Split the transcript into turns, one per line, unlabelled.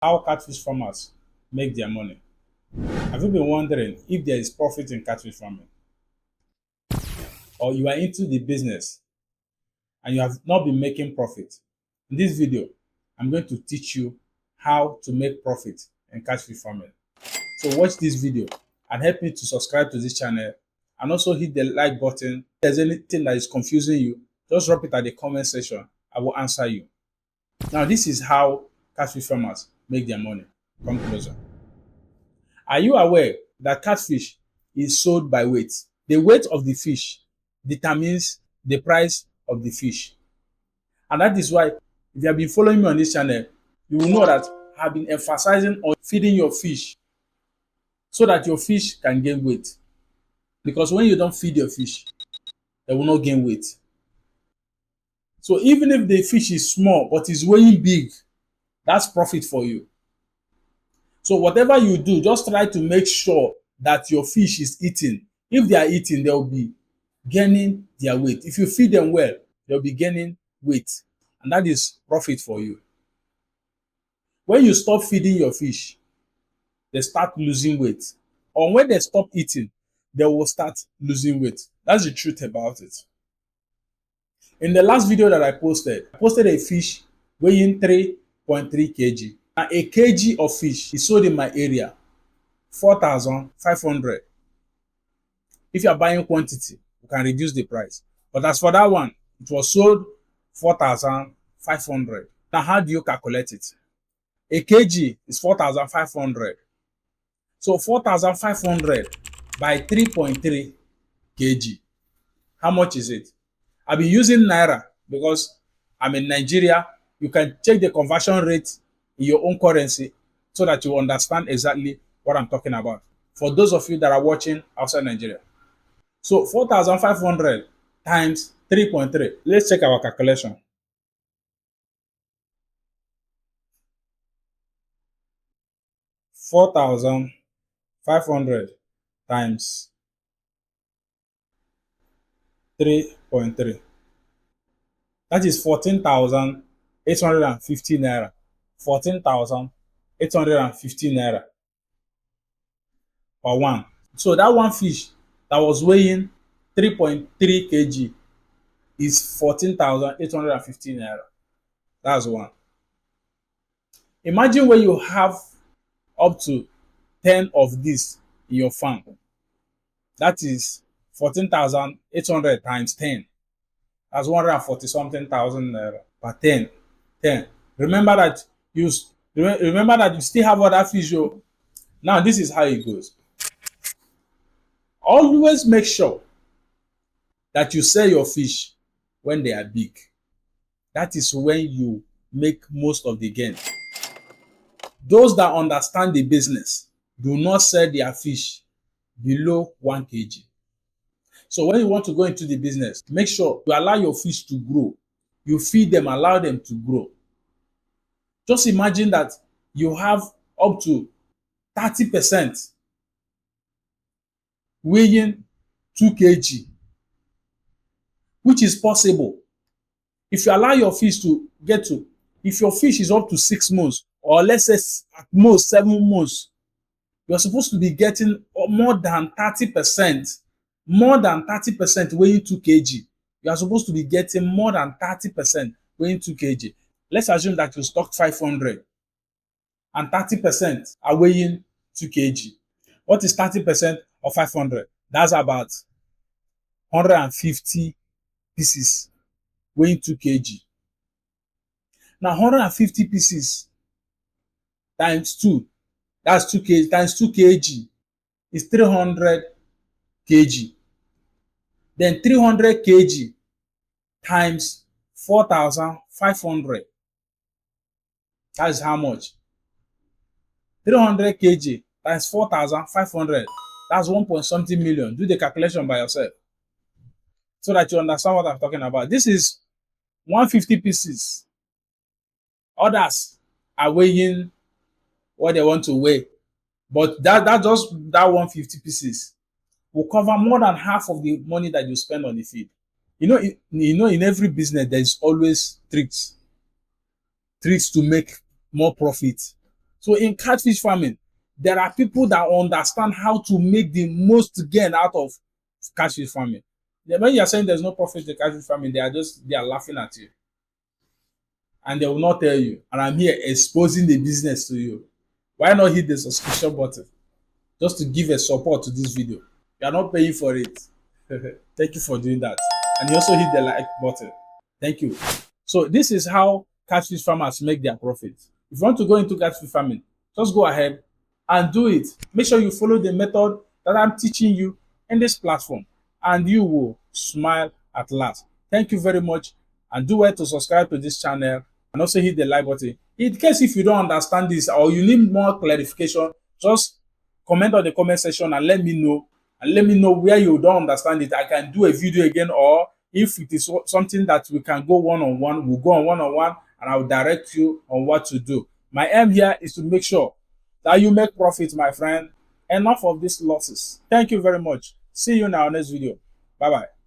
How catfish farmers make their money. Have you been wondering if there is profit in catfish farming, or you are into the business and you have not been making profit? In this video, I'm going to teach you how to make profit in catfish farming. So watch this video and help me to subscribe to this channel, and also hit the like button. If there's anything that is confusing you, just drop it at the comment section. I will answer you. Now, this is how catfish farmers make their money. Come closer. Are you aware that catfish is sold by weight? The weight of the fish determines the price of the fish. And that is why, if you have been following me on this channel, you will know that I have been emphasizing on feeding your fish so that your fish can gain weight. Because when you don't feed your fish, they will not gain weight. So even if the fish is small but is weighing big, that's profit for you. So whatever you do, just try to make sure that your fish is eating. If they are eating, they'll be gaining their weight. If you feed them well, they'll be gaining weight. And that is profit for you. When you stop feeding your fish, they start losing weight. Or when they stop eating, they will start losing weight. That's the truth about it. In the last video that I posted a fish weighing 3.3 kg. And a kg of fish is sold in my area 4,500. If you are buying quantity, you can reduce the price. But as for that one, it was sold 4,500. Now, how do you calculate it? A kg is 4,500. So 4,500 by 3.3 kg. How much is it? I've been using Naira because I'm in Nigeria. You can check the conversion rate in your own currency so that you understand exactly what I'm talking about. For those of you that are watching outside Nigeria. So 4,500 times 3.3. Let's check our calculation. 4,500 times 3.3. That is 14,850 naira. 14,850 naira per one. So that one fish that was weighing 3.3 kg is 14,850 naira. That's one. Imagine when you have up to 10 of this in your farm. That is 14,800 times 10. That's 140 something thousand naira per 10. 10. Remember that you still have other fish. Now this is how it goes. Always make sure that you sell your fish when they are big. That is when you make most of the gain. Those that understand the business do not sell their fish below 1 kg. So when you want to go into the business, make sure you allow your fish to grow. You feed them, allow them to grow. Just imagine that you have up to 30% weighing 2 kg, which is possible. If you allow your fish to get to, if your fish is up to 6 months, or let's say at most 7 months, you're supposed to be getting more than 30%, weighing 2 kg. You are supposed to be getting more than 30% weighing 2 kg. Let's assume that you stocked 500 and 30% are weighing 2 kg. What is 30% of 500? That's about 150 pieces weighing 2 kg. Now 150 pieces times 2, that's 2 kg, times 2 kg is 300 kg. Then 300 kg times 4,500. That is how much? 300 kg times 4,500. That's 1 point something million. Do the calculation by yourself so that you understand what I'm talking about. This is 150 pieces. Others are weighing what they want to weigh. But that 150 pieces will cover more than half of the money that you spend on the feed. In every business, there is always tricks to make more profit. So in catfish farming, there are people that understand how to make the most gain out of catfish farming. When you are saying there's no profit in catfish farming, they are laughing at you. And they will not tell you. And I'm here exposing the business to you. Why not hit the subscription button? Just to give a support to this video. You are not paying for it. Thank you for doing that. And you also hit the like button. Thank you. So this is how catfish farmers make their profit. If you want to go into catfish farming, just go ahead and do it. Make sure you follow the method that I'm teaching you in this platform, and you will smile at last. Thank you very much, and do well to subscribe to this channel and also hit the like button. In case if you don't understand this or you need more clarification, just comment on the comment section and let me know. And let me know where you don't understand it. I can do a video again, or if it is something that we can go one-on-one, we'll go on one-on-one and I'll direct you on what to do. My aim here is to make sure that you make profit, my friend. Enough of these losses. Thank you very much. See you in our next video. Bye-bye.